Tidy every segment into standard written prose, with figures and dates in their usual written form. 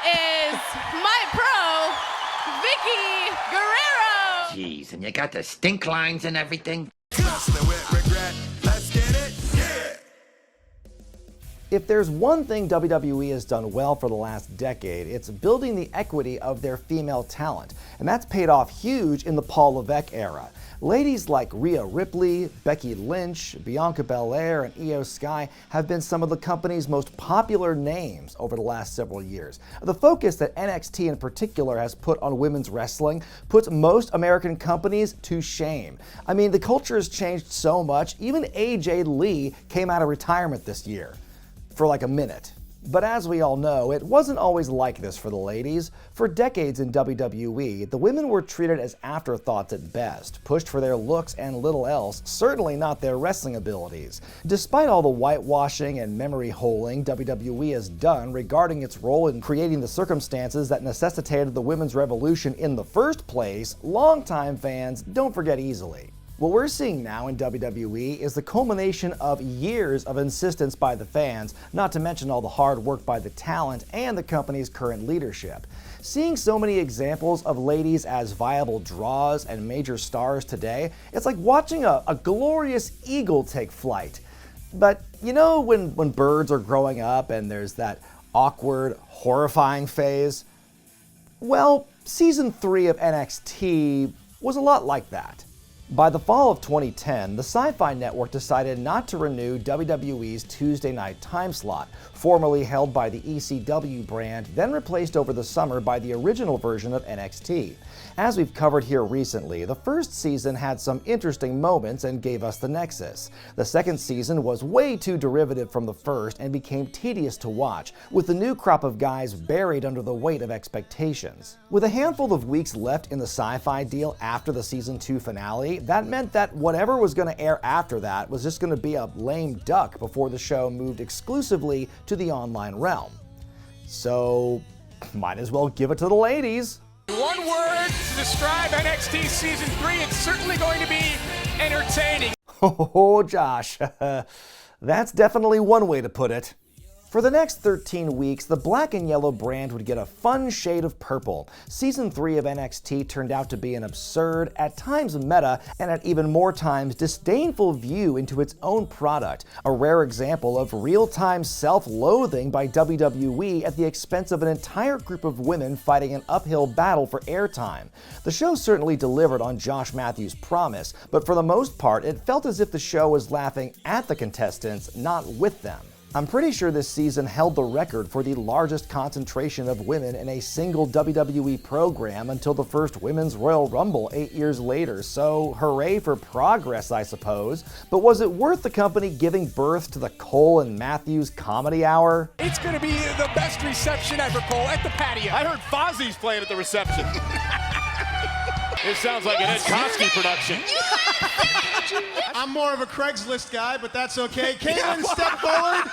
is my pro, Vicky Guerrero. Jeez, and you got the stink lines and everything? Wrestling with regret. Let's get it, yeah! If there's one thing WWE has done well for the last decade, it's building the equity of their female talent, and that's paid off huge in the Paul Levesque era. Ladies like Rhea Ripley, Becky Lynch, Bianca Belair, and Io Sky have been some of the company's most popular names over the last several years. The focus that NXT in particular has put on women's wrestling puts most American companies to shame. I mean, the culture has changed so much, even AJ Lee came out of retirement this year. For like a minute. But as we all know, it wasn't always like this for the ladies. For decades in WWE, the women were treated as afterthoughts at best, pushed for their looks and little else, certainly not their wrestling abilities. Despite all the whitewashing and memory holing WWE has done regarding its role in creating the circumstances that necessitated the women's revolution in the first place, longtime fans don't forget easily. What we're seeing now in WWE is the culmination of years of insistence by the fans, not to mention all the hard work by the talent and the company's current leadership. Seeing so many examples of ladies as viable draws and major stars today, it's like watching a glorious eagle take flight. But you know when birds are growing up and there's that awkward, horrifying phase? Well, season 3 of NXT was a lot like that. By the fall of 2010, the Sci-Fi Network decided not to renew WWE's Tuesday night time slot, formerly held by the ECW brand, then replaced over the summer by the original version of NXT. As we've covered here recently, the first season had some interesting moments and gave us the Nexus. The second season was way too derivative from the first and became tedious to watch, with the new crop of guys buried under the weight of expectations. With a handful of weeks left in the Sci-Fi deal after the season 2 finale, that meant that whatever was going to air after that was just going to be a lame duck before the show moved exclusively to the online realm. So, might as well give it to the ladies. One word to describe NXT Season 3, it's certainly going to be entertaining. Oh, Josh, that's definitely one way to put it. For the next 13 weeks, the black and yellow brand would get a fun shade of purple. Season 3 of NXT turned out to be an absurd, at times meta, and at even more times disdainful view into its own product, a rare example of real-time self-loathing by WWE at the expense of an entire group of women fighting an uphill battle for airtime. The show certainly delivered on Josh Matthews' promise, but for the most part, it felt as if the show was laughing at the contestants, not with them. I'm pretty sure this season held the record for the largest concentration of women in a single WWE program until the first Women's Royal Rumble 8 years later, so hooray for progress, I suppose. But was it worth the company giving birth to the Cole and Matthews Comedy Hour? It's going to be the best reception ever, Cole, at the patio. I heard Fozzie's playing at the reception. It sounds like an Ed Koskey production. I'm more of a Craigslist guy, but that's okay. Kaitlyn, step forward.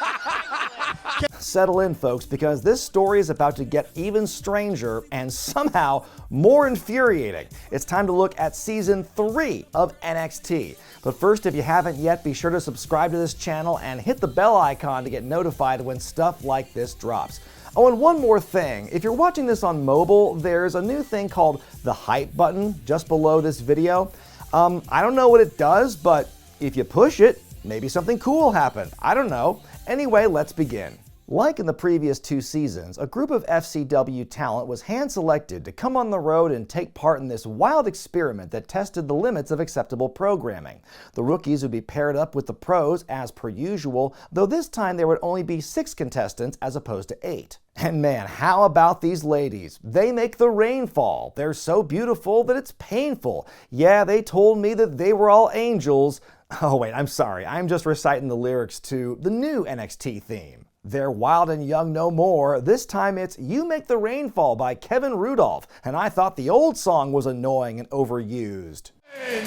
Settle in, folks, because this story is about to get even stranger and somehow more infuriating. It's time to look at Season 3 of NXT. But first, if you haven't yet, be sure to subscribe to this channel and hit the bell icon to get notified when stuff like this drops. Oh, and one more thing. If you're watching this on mobile, there's a new thing called the hype button just below this video. I don't know what it does, but if you push it, maybe something cool will happen. I don't know. Anyway, let's begin. Like in the previous 2 seasons, a group of FCW talent was hand-selected to come on the road and take part in this wild experiment that tested the limits of acceptable programming. The rookies would be paired up with the pros as per usual, though this time there would only be 6 contestants as opposed to 8. And man, how about these ladies? They make the rain fall. They're so beautiful that it's painful. Yeah, they told me that they were all angels. Oh wait, I'm sorry. I'm just reciting the lyrics to the new NXT theme. They're wild and young no more. This time it's You Make the Rain Fall by Kevin Rudolph, and I thought the old song was annoying and overused. A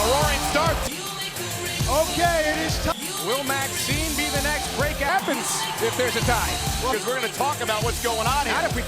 roaring start. Okay, it is time. Will Maxine be the next break? Happens if there's a tie. Because we're going to talk about what's going on here. Not if we...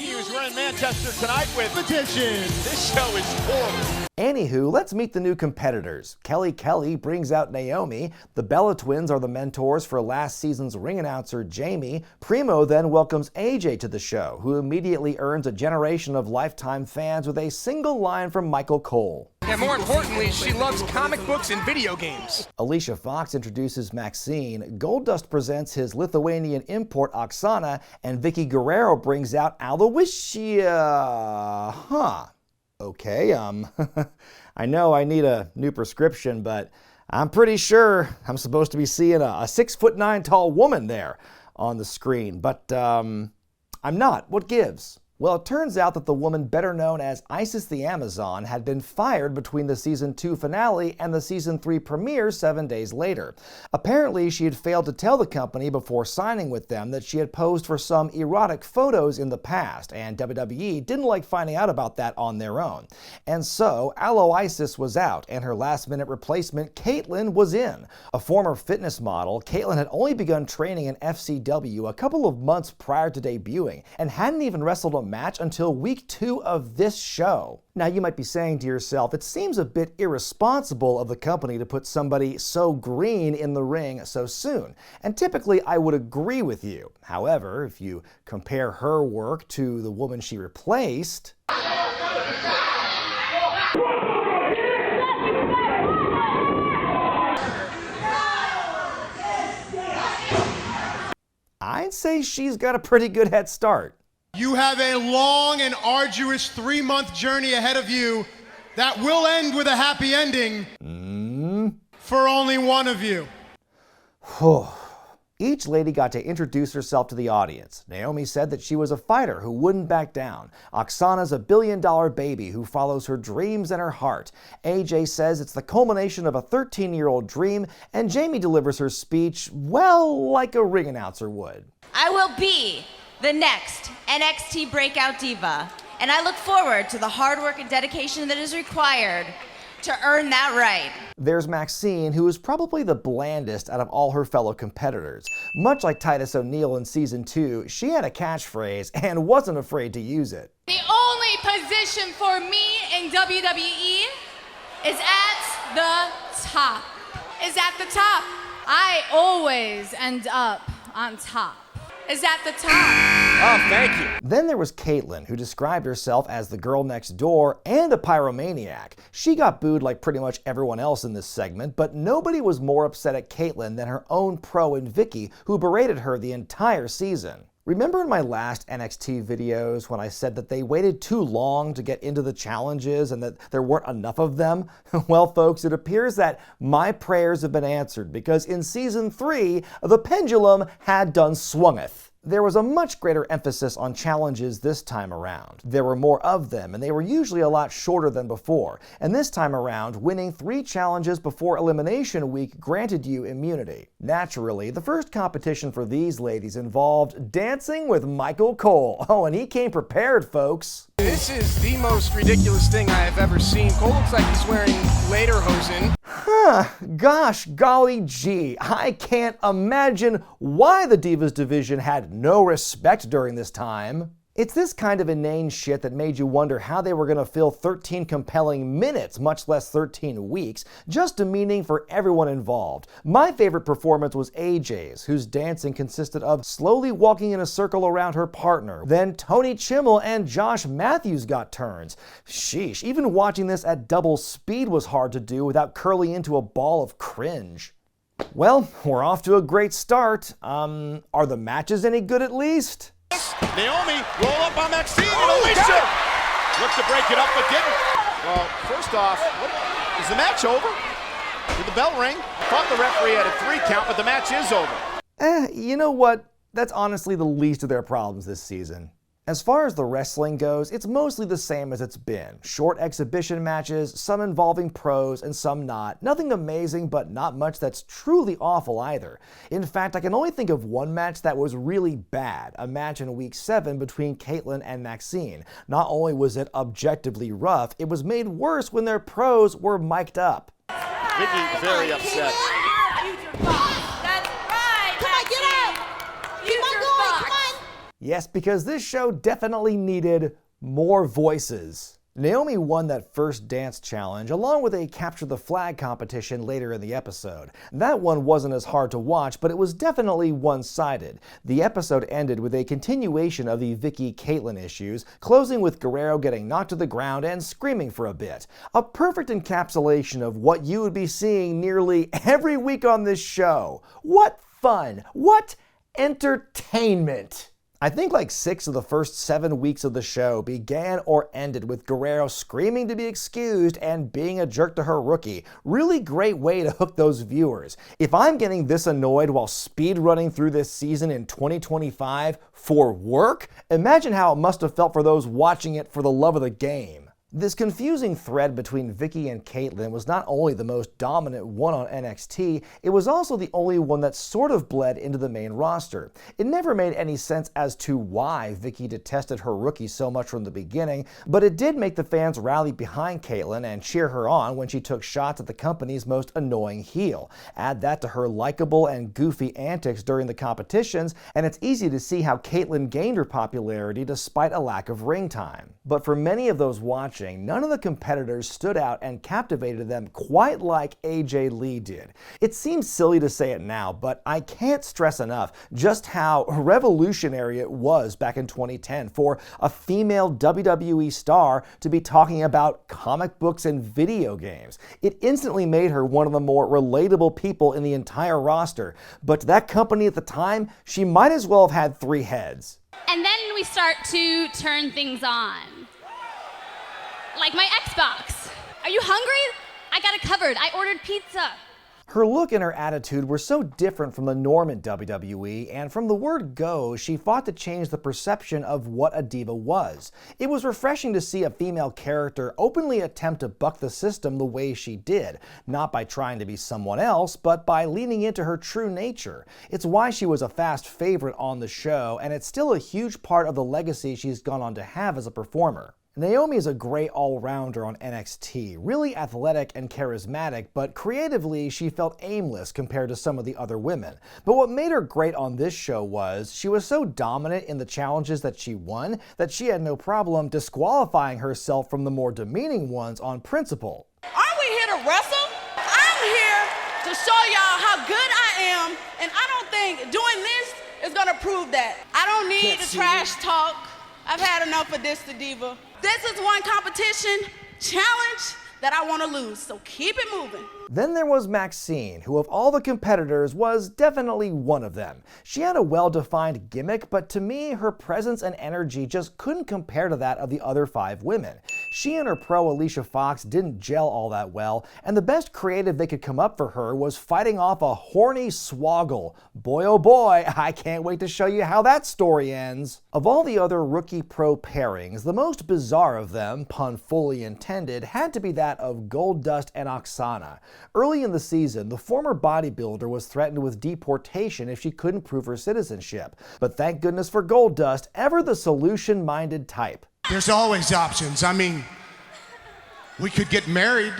He was in Manchester tonight with Competition. this show is horrible. Anywho, let's meet the new competitors. Kelly brings out Naomi. The Bella Twins are the mentors for last season's ring announcer Jamie. Primo then welcomes AJ to the show, who immediately earns a generation of lifetime fans with a single line from Michael Cole. And more importantly, she loves comic books and video games. Alicia Fox introduces Maxine. Goldust presents his Lithuanian import Oksana, and Vicky Guerrero brings out Aloysia. Okay, I know I need a new prescription, but I'm pretty sure I'm supposed to be seeing a 6'9" tall woman there on the screen, but I'm not. What gives? Well, it turns out that the woman better known as Isis the Amazon had been fired between the Season 2 finale and the Season 3 premiere 7 days later. Apparently, she had failed to tell the company before signing with them that she had posed for some erotic photos in the past, and WWE didn't like finding out about that on their own. And so, Isis was out, and her last-minute replacement, Kaitlyn, was in. A former fitness model, Kaitlyn had only begun training in FCW a couple of months prior to debuting, and hadn't even wrestled a match until week 2 of this show. Now you might be saying to yourself, it seems a bit irresponsible of the company to put somebody so green in the ring so soon. And typically I would agree with you. However, if you compare her work to the woman she replaced, I'd say she's got a pretty good head start. You have a long and arduous 3-month journey ahead of you that will end with a happy ending for only one of you. Each lady got to introduce herself to the audience. Naomi said that she was a fighter who wouldn't back down. Oksana's a billion-dollar baby who follows her dreams and her heart. AJ says it's the culmination of a 13-year-old dream, and Jamie delivers her speech, well, like a ring announcer would. I will be the next NXT breakout diva, and I look forward to the hard work and dedication that is required to earn that right. There's Maxine, who is probably the blandest out of all her fellow competitors. Much like Titus O'Neil in Season 2, she had a catchphrase and wasn't afraid to use it. The only position for me in WWE is at the top. Is at the top. I always end up on top. Is at the top. Oh, thank you. Then there was Kaitlyn, who described herself as the girl next door and a pyromaniac. She got booed like pretty much everyone else in this segment, but nobody was more upset at Kaitlyn than her own pro in Vicky, who berated her the entire season. Remember in my last NXT videos when I said that they waited too long to get into the challenges and that there weren't enough of them? Well, folks, it appears that my prayers have been answered, because in Season 3, the pendulum had done swungeth. There was a much greater emphasis on challenges this time around. There were more of them, and they were usually a lot shorter than before. And this time around, winning 3 challenges before Elimination Week granted you immunity. Naturally, the first competition for these ladies involved dancing with Michael Cole. Oh, and he came prepared, folks. This is the most ridiculous thing I have ever seen. Cole looks like he's wearing lederhosen. Gosh golly gee, I can't imagine why the Divas division had no respect during this time. It's this kind of inane shit that made you wonder how they were going to fill 13 compelling minutes, much less 13 weeks, just demeaning for everyone involved. My favorite performance was AJ's, whose dancing consisted of slowly walking in a circle around her partner. Then Tony Chimmel and Josh Matthews got turns. Sheesh, even watching this at double speed was hard to do without curling into a ball of cringe. Well, we're off to a great start. Are the matches any good at least? Naomi, roll up on Maxine, and Alicia looked to break it up, but didn't. Well, first off, is the match over? Did the bell ring? I thought the referee had a 3 count, but the match is over. You know what? That's honestly the least of their problems this season. As far as the wrestling goes, it's mostly the same as it's been. Short exhibition matches, some involving pros and some not. Nothing amazing, but not much that's truly awful either. In fact, I can only think of one match that was really bad, a match in Week 7 between Kaitlyn and Maxine. Not only was it objectively rough, it was made worse when their pros were mic'd up. Vicky very upset. Yes, because this show definitely needed more voices. Naomi won that first dance challenge along with a capture the flag competition later in the episode. That one wasn't as hard to watch, but it was definitely one-sided. The episode ended with a continuation of the Kaitlyn issues, closing with Guerrero getting knocked to the ground and screaming for a bit. A perfect encapsulation of what you would be seeing nearly every week on this show. What fun! What entertainment! I think like 6 of the first 7 weeks of the show began or ended with Guerrero screaming to be excused and being a jerk to her rookie. Really great way to hook those viewers. If I'm getting this annoyed while speed running through this season in 2025 for work, imagine how it must have felt for those watching it for the love of the game. This confusing thread between Vicky and Kaitlyn was not only the most dominant one on NXT, it was also the only one that sort of bled into the main roster. It never made any sense as to why Vicky detested her rookie so much from the beginning, but it did make the fans rally behind Kaitlyn and cheer her on when she took shots at the company's most annoying heel. Add that to her likable and goofy antics during the competitions, and it's easy to see how Kaitlyn gained her popularity despite a lack of ring time. But for many of those watching, none of the competitors stood out and captivated them quite like AJ Lee did. It seems silly to say it now, but I can't stress enough just how revolutionary it was back in 2010 for a female WWE star to be talking about comic books and video games. It instantly made her one of the more relatable people in the entire roster, but to that company at the time, she might as well have had 3 heads. And then we start to turn things on. Like my Xbox. Are you hungry? I got it covered. I ordered pizza. Her look and her attitude were so different from the norm in WWE, and from the word go, she fought to change the perception of what a diva was. It was refreshing to see a female character openly attempt to buck the system the way she did, not by trying to be someone else, but by leaning into her true nature. It's why she was a fast favorite on the show, and it's still a huge part of the legacy she's gone on to have as a performer. Naomi is a great all-rounder on NXT, really athletic and charismatic, but creatively she felt aimless compared to some of the other women. But what made her great on this show was she was so dominant in the challenges that she won that she had no problem disqualifying herself from the more demeaning ones on principle. Aren't we here to wrestle? I'm here to show y'all how good I am, and I don't think doing this is gonna prove that. I don't need the trash talk. I've had enough of this, the diva. This is one competition challenge that I want to lose, so keep it moving. Then there was Maxine, who of all the competitors was definitely one of them. She had a well-defined gimmick, but to me, her presence and energy just couldn't compare to that of the other 5 women. She and her pro Alicia Fox didn't gel all that well, and the best creative they could come up for her was fighting off a horny swoggle. Boy oh boy, I can't wait to show you how that story ends. Of all the other rookie pro pairings, the most bizarre of them, pun fully intended, had to be that of Goldust and Oksana. Early in the season, the former bodybuilder was threatened with deportation if she couldn't prove her citizenship. But thank goodness for Goldust, ever the solution-minded type. There's always options. I mean, we could get married.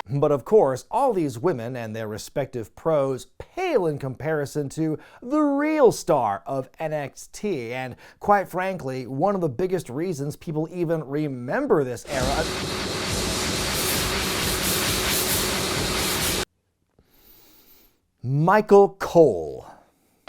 But of course, all these women and their respective pros pale in comparison to the real star of NXT, and quite frankly, one of the biggest reasons people even remember this era. Michael Cole.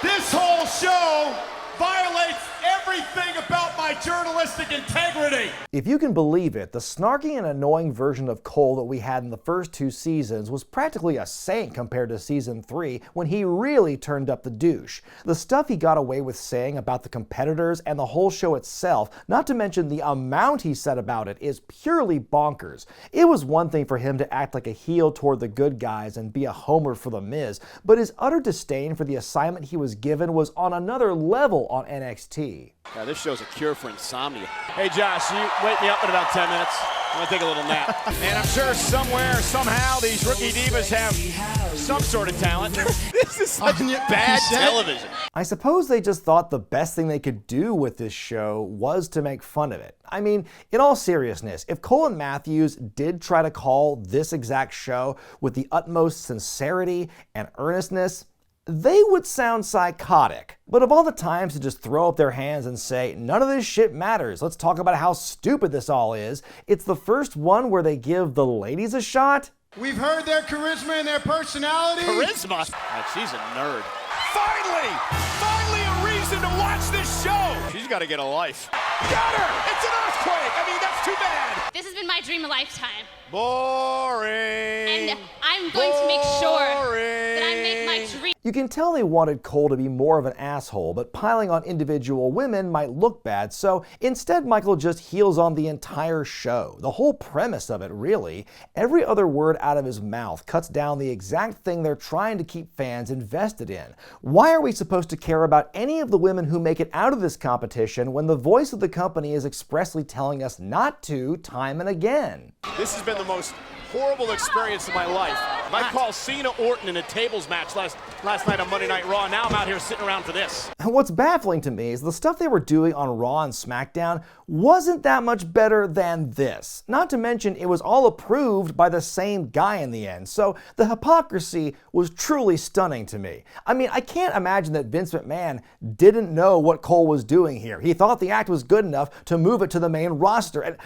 This whole show violates everything about my journalistic integrity. If you can believe it, the snarky and annoying version of Cole that we had in the first 2 seasons was practically a saint compared to season 3 when he really turned up the douche. The stuff he got away with saying about the competitors and the whole show itself, not to mention the amount he said about it, is purely bonkers. It was one thing for him to act like a heel toward the good guys and be a homer for The Miz, but his utter disdain for the assignment he was given was on another level on NXT. Yeah, this show's a cure for insomnia. Hey Josh, you wake me up in about 10 minutes. I'm gonna take a little nap. And I'm sure somewhere, somehow, these rookie divas have some sort of talent. This is such Bad television. I suppose they just thought the best thing they could do with this show was to make fun of it. I mean, in all seriousness, if Cole and Matthews did try to call this exact show with the utmost sincerity and earnestness, they would sound psychotic. But of all the times to just throw up their hands and say, none of this shit matters, let's talk about how stupid this all is, it's the first one where they give the ladies a shot. We've heard their charisma and their personality. Charisma? She's a nerd. Finally a reason to watch this show. She's got to get a life. Got her! It's an earthquake! I mean, that's too bad. This has been my dream a lifetime. Boring. And I'm going to make sure that I make my dream. You can tell they wanted Cole to be more of an asshole, but piling on individual women might look bad, so instead Michael just heels on the entire show. The whole premise of it, really. Every other word out of his mouth cuts down the exact thing they're trying to keep fans invested in. Why are we supposed to care about any of the women who make it out of this competition when the voice of the company is expressly telling us not to time and again? This has been the most horrible experience of my life. I call Cena Orton in a tables match last night on Monday Night Raw. Now I'm out here sitting around for this. What's baffling to me is the stuff they were doing on Raw and SmackDown wasn't that much better than this. Not to mention it was all approved by the same guy in the end, so the hypocrisy was truly stunning to me. I mean, I can't imagine that Vince McMahon didn't know what Cole was doing here. He thought the act was good enough to move it to the main roster. And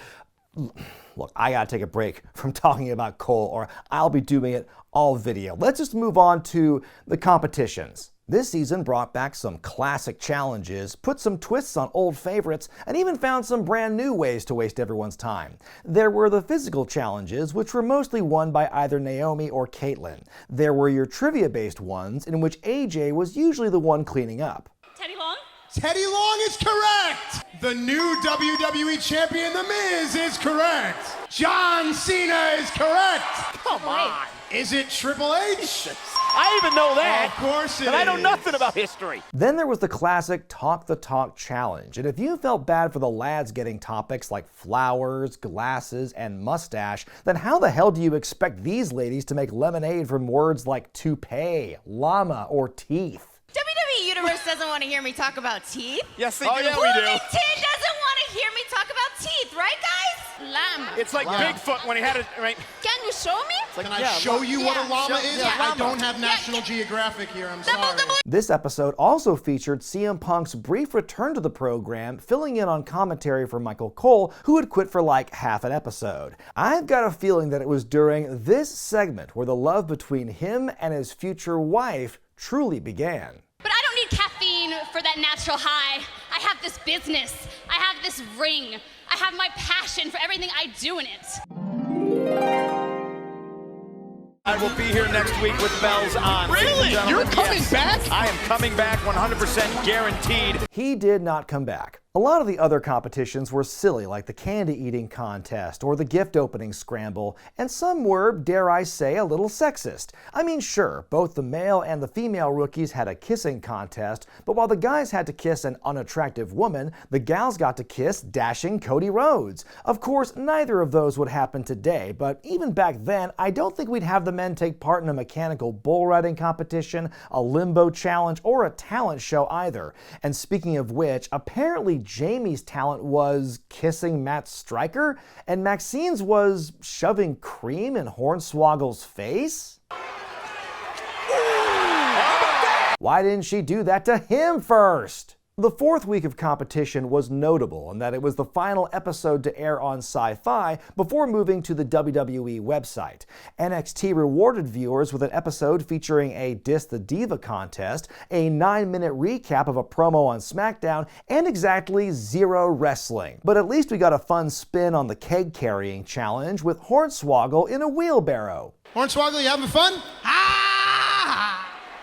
look, I gotta take a break from talking about Cole, or I'll be doing it all video. Let's just move on to the competitions. This season brought back some classic challenges, put some twists on old favorites, and even found some brand new ways to waste everyone's time. There were the physical challenges, which were mostly won by either Naomi or Kaitlyn. There were your trivia-based ones, in which AJ was usually the one cleaning up. Teddy Long? Teddy Long is correct. The new WWE champion, The Miz, is correct. John Cena is correct. Come on. Is it Triple H? I even know that. Of course it is. And I know nothing about history. Then there was the classic Talk the Talk challenge, and if you felt bad for the lads getting topics like flowers, glasses, and mustache, then how the hell do you expect these ladies to make lemonade from words like toupee, llama, or teeth? WWE Universe doesn't want to hear me talk about teeth. Yes, they do. Bloomington doesn't want to hear me talk about teeth, right, guys? Llama. It's like Bigfoot when he had it, right? Can you show me? Can I show you what a llama is? yeah. I don't have National Geographic here, I'm sorry. This episode also featured CM Punk's brief return to the program, filling in on commentary for Michael Cole, who had quit for like half an episode. I've got a feeling that it was during this segment where the love between him and his future wife truly began. But I don't need caffeine for that natural high. I have this business. I have this ring. I have my passion for everything I do in it. I will be here next week with bells on. Really? You're coming back? I am coming back 100% guaranteed. He did not come back. A lot of the other competitions were silly, like the candy eating contest or the gift opening scramble, and some were, dare I say, a little sexist. I mean, sure, both the male and the female rookies had a kissing contest, but while the guys had to kiss an unattractive woman, the gals got to kiss dashing Cody Rhodes. Of course, neither of those would happen today, but even back then, I don't think we'd have the men take part in a mechanical bull riding competition, a limbo challenge, or a talent show either. And speaking of which, apparently Jamie's talent was kissing Matt Stryker, and Maxine's was shoving cream in Hornswoggle's face? Why didn't she do that to him first? The fourth week of competition was notable in that it was the final episode to air on Sci-Fi before moving to the WWE website. NXT rewarded viewers with an episode featuring a Diss the Diva contest, a 9-minute recap of a promo on SmackDown, and exactly zero wrestling. But at least we got a fun spin on the keg carrying challenge with Hornswoggle in a wheelbarrow. Hornswoggle, you having fun?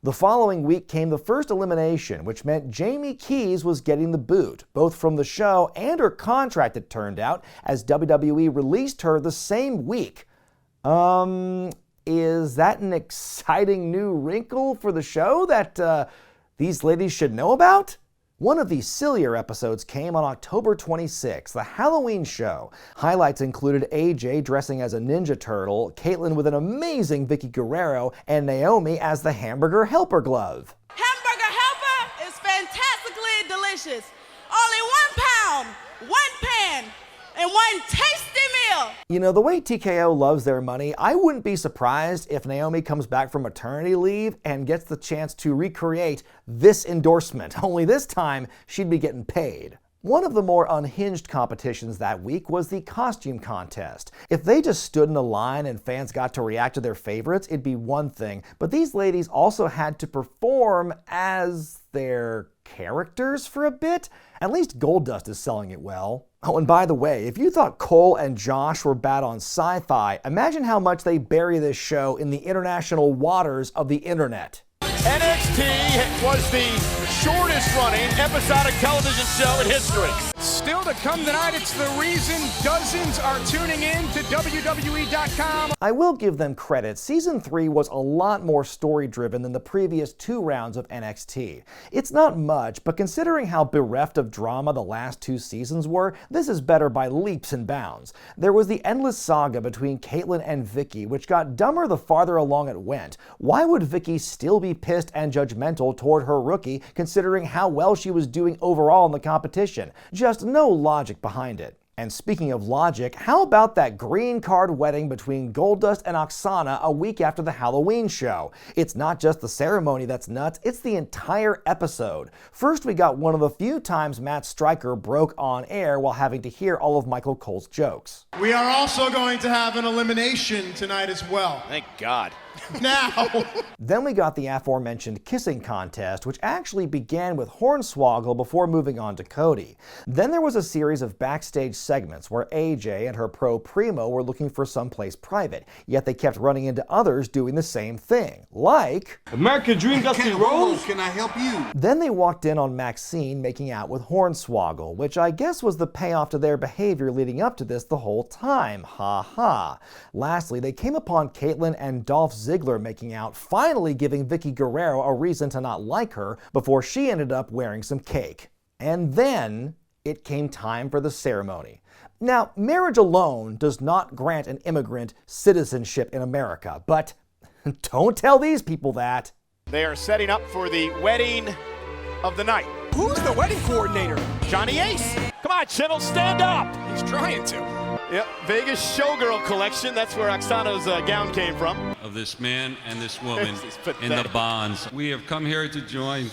The following week came the first elimination, which meant Jamie Keys was getting the boot, both from the show and her contract, it turned out, as WWE released her the same week. Is that an exciting new wrinkle for the show that these ladies should know about? One of the sillier episodes came on October 26th, the Halloween show. Highlights included AJ dressing as a Ninja Turtle, Kaitlyn with an amazing Vicky Guerrero, and Naomi as the Hamburger Helper Glove. Hamburger helper is fantastically delicious. Only 1 pound, 1 pan, and one tasty meal. You know, the way TKO loves their money, I wouldn't be surprised if Naomi comes back from maternity leave and gets the chance to recreate this endorsement, only this time she'd be getting paid. One of the more unhinged competitions that week was the costume contest. If they just stood in a line and fans got to react to their favorites, it'd be one thing, but these ladies also had to perform as their characters for a bit. At least Goldust is selling it well. Oh, and by the way, if you thought Cole and Josh were bad on sci-fi, imagine how much they bury this show in the international waters of the internet. NXT was the shortest running episodic television show in history. Still to come tonight, it's the reason dozens are tuning in to WWE.com. I will give them credit. Season 3 was a lot more story-driven than the previous 2 rounds of NXT. It's not much, but considering how bereft of drama the last 2 seasons were, this is better by leaps and bounds. There was the endless saga between Kaitlyn and Vicky, which got dumber the farther along it went. Why would Vicky still be pissed and judgmental toward her rookie, considering how well she was doing overall in the competition? Just no logic behind it. And speaking of logic, how about that green card wedding between Goldust and Oksana a week after the Halloween show? It's not just the ceremony that's nuts, it's the entire episode. First, we got one of the few times Matt Stryker broke on air while having to hear all of Michael Cole's jokes. We are also going to have an elimination tonight as well. Thank God. Now. Then we got the aforementioned kissing contest, which actually began with Hornswoggle before moving on to Cody. Then there was a series of backstage segments where AJ and her pro Primo were looking for someplace private, yet they kept running into others doing the same thing, like American Dream Dusty Rhodes? Can I help you? Then they walked in on Maxine making out with Hornswoggle, which I guess was the payoff to their behavior leading up to this the whole time. Ha ha. Lastly, they came upon Kaitlyn and Dolph Ziggler making out, finally giving Vicky Guerrero a reason to not like her before she ended up wearing some cake. And then it came time for the ceremony. Now, marriage alone does not grant an immigrant citizenship in America, but don't tell these people that. They are setting up for the wedding of the night. Who's the wedding coordinator? Johnny Ace. Come on, Channel, stand up. He's trying to. Yep, Vegas Showgirl collection. That's where Oksana's gown came from. Of this man and this woman in the bonds. We have come here to join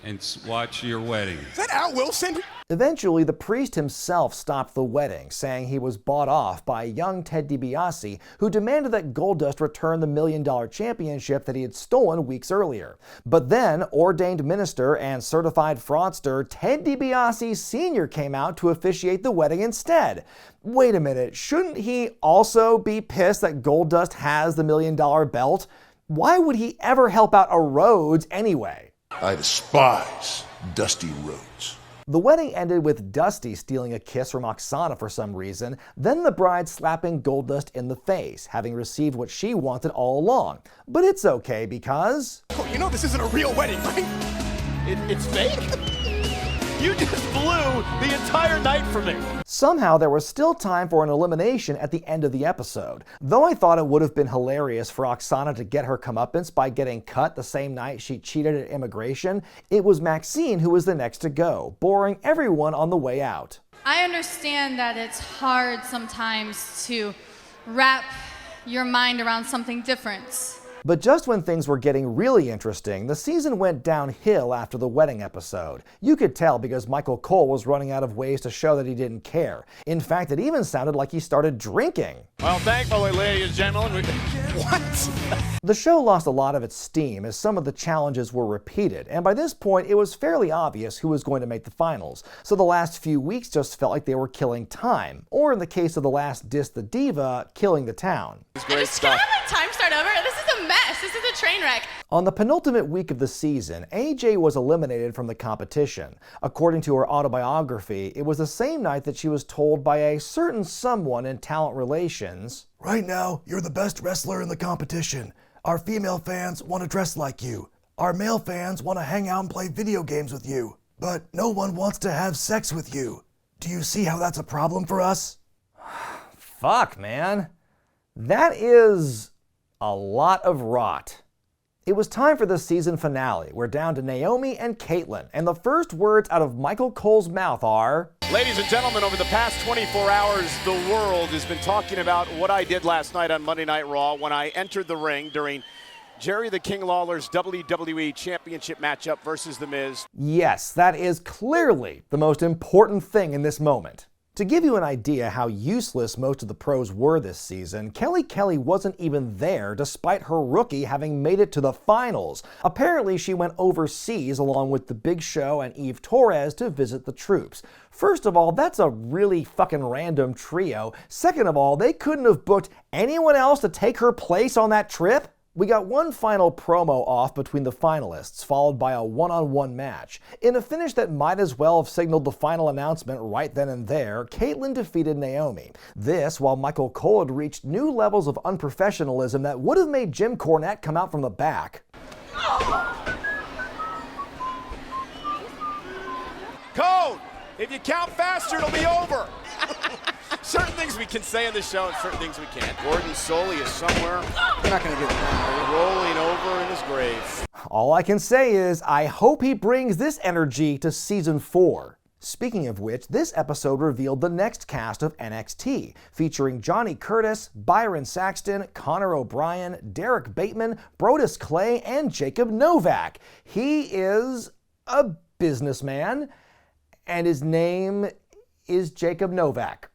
and watch your wedding. Is that Al Wilson? Eventually, the priest himself stopped the wedding, saying he was bought off by young Ted DiBiase, who demanded that Goldust return the $1 Million Championship that he had stolen weeks earlier. But then, ordained minister and certified fraudster Ted DiBiase Sr. came out to officiate the wedding instead. Wait a minute, shouldn't he also be pissed that Goldust has the $1 Million belt? Why would he ever help out a Rhodes anyway? I despise Dusty Rhodes. The wedding ended with Dusty stealing a kiss from Oksana for some reason, then the bride slapping Goldust in the face, having received what she wanted all along. But it's okay because... Oh, you know this isn't a real wedding, right? It's fake? You just blew the entire night for me. Somehow there was still time for an elimination at the end of the episode. Though I thought it would have been hilarious for Oksana to get her comeuppance by getting cut the same night she cheated at immigration, it was Maxine who was the next to go, boring everyone on the way out. I understand that it's hard sometimes to wrap your mind around something different. But just when things were getting really interesting, the season went downhill after the wedding episode. You could tell because Michael Cole was running out of ways to show that he didn't care. In fact, it even sounded like he started drinking. Well, thankfully, ladies and gentlemen, What? The show lost a lot of its steam as some of the challenges were repeated, and by this point it was fairly obvious who was going to make the finals, so the last few weeks just felt like they were killing time, or in the case of the last Diss the Diva, killing the town. it's great Just can I stuff. have my time start over? This is a mess. This is a train wreck. On the penultimate week of the season, AJ was eliminated from the competition. According to her autobiography, it was the same night that she was told by a certain someone in talent relations, "Right now, you're the best wrestler in the competition. Our female fans want to dress like you. Our male fans want to hang out and play video games with you. But no one wants to have sex with you. Do you see how that's a problem for us?" Fuck, man. That is a lot of rot. It was time for the season finale. We're down to Naomi and Kaitlyn, and the first words out of Michael Cole's mouth are... Ladies and gentlemen, over the past 24 hours, the world has been talking about what I did last night on Monday Night Raw when I entered the ring during Jerry the King Lawler's WWE Championship matchup versus The Miz. Yes, that is clearly the most important thing in this moment. To give you an idea how useless most of the pros were this season, Kelly wasn't even there despite her rookie having made it to the finals. Apparently she went overseas along with The Big Show and Eve Torres to visit the troops. First of all, that's a really fucking random trio. Second of all, they couldn't have booked anyone else to take her place on that trip? We got one final promo off between the finalists, followed by a one-on-one match. In a finish that might as well have signaled the final announcement right then and there, Kaitlyn defeated Naomi. This, while Michael Cole had reached new levels of unprofessionalism that would have made Jim Cornette come out from the back. Code! If you count faster, it'll be over. Certain things we can say on the show and certain things we can't. Gordon Soley is somewhere. We're not going to get it done. Rolling over in his grave. All I can say is, I hope he brings this energy to season 4. Speaking of which, this episode revealed the next cast of NXT, featuring Johnny Curtis, Byron Saxton, Connor O'Brien, Derek Bateman, Brodus Clay, and Jacob Novak. He is a businessman, and his name is Jacob Novak.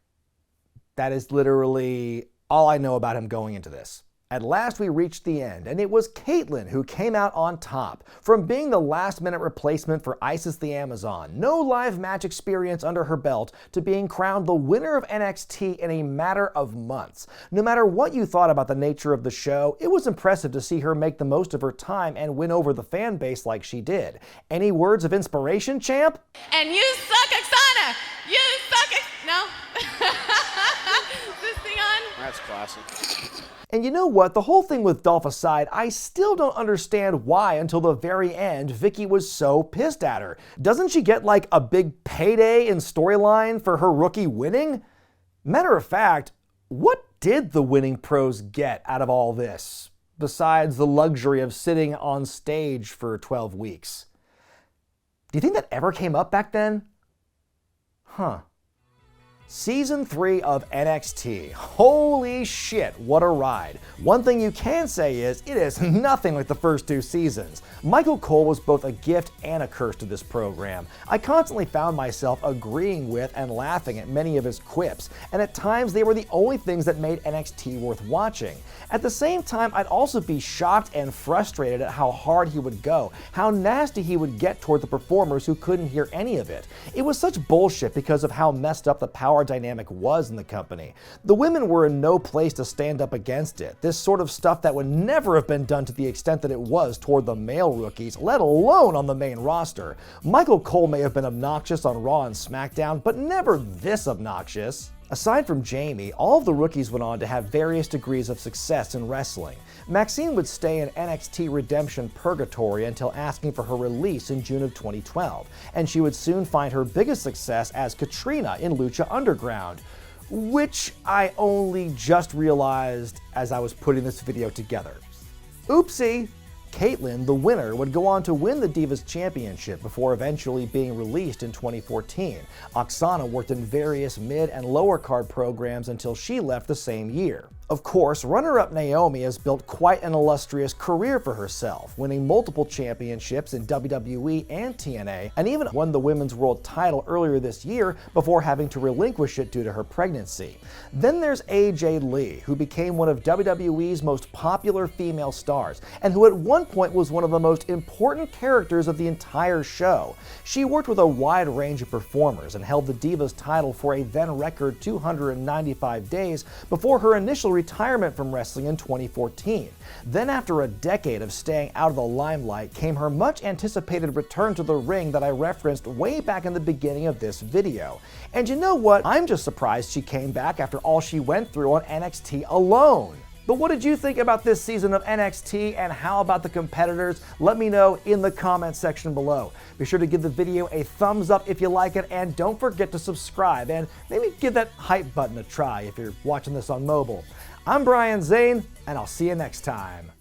That is literally all I know about him going into this. At last we reached the end, and it was Kaitlyn who came out on top. From being the last-minute replacement for Isis the Amazon, no live match experience under her belt, to being crowned the winner of NXT in a matter of months. No matter what you thought about the nature of the show, it was impressive to see her make the most of her time and win over the fan base like she did. Any words of inspiration, champ? And you suck, Oksana! You suck, no? Is this thing on? That's classic. And you know what? The whole thing with Dolph aside, I still don't understand why until the very end Vicky was so pissed at her. Doesn't she get like a big payday in storyline for her rookie winning? Matter of fact, what did the winning pros get out of all this, besides the luxury of sitting on stage for 12 weeks? Do you think that ever came up back then? Huh. Season 3 of NXT. Holy shit, what a ride. One thing you can say is, it is nothing like the first 2 seasons. Michael Cole was both a gift and a curse to this program. I constantly found myself agreeing with and laughing at many of his quips, and at times they were the only things that made NXT worth watching. At the same time, I'd also be shocked and frustrated at how hard he would go, how nasty he would get toward the performers who couldn't hear any of it. It was such bullshit because of how messed up the power dynamic was in the company. The women were in no place to stand up against it. This sort of stuff that would never have been done to the extent that it was toward the male rookies, let alone on the main roster. Michael Cole may have been obnoxious on Raw and SmackDown, but never this obnoxious. Aside from Jamie, all of the rookies went on to have various degrees of success in wrestling. Maxine would stay in NXT Redemption Purgatory until asking for her release in June of 2012, and she would soon find her biggest success as Katrina in Lucha Underground, which I only just realized as I was putting this video together. Oopsie! Kaitlyn, the winner, would go on to win the Divas Championship before eventually being released in 2014. Oksana worked in various mid and lower card programs until she left the same year. Of course, runner-up Naomi has built quite an illustrious career for herself, winning multiple championships in WWE and TNA, and even won the Women's World title earlier this year before having to relinquish it due to her pregnancy. Then there's AJ Lee, who became one of WWE's most popular female stars, and who at one point was one of the most important characters of the entire show. She worked with a wide range of performers and held the Divas title for a then-record 295 days before her initial retirement from wrestling in 2014. Then after a decade of staying out of the limelight came her much anticipated return to the ring that I referenced way back in the beginning of this video. And you know what? I'm just surprised she came back after all she went through on NXT alone. But what did you think about this season of NXT, and how about the competitors? Let me know in the comment section below. Be sure to give the video a thumbs up if you like it, and don't forget to subscribe, and maybe give that hype button a try if you're watching this on mobile. I'm Brian Zane, and I'll see you next time.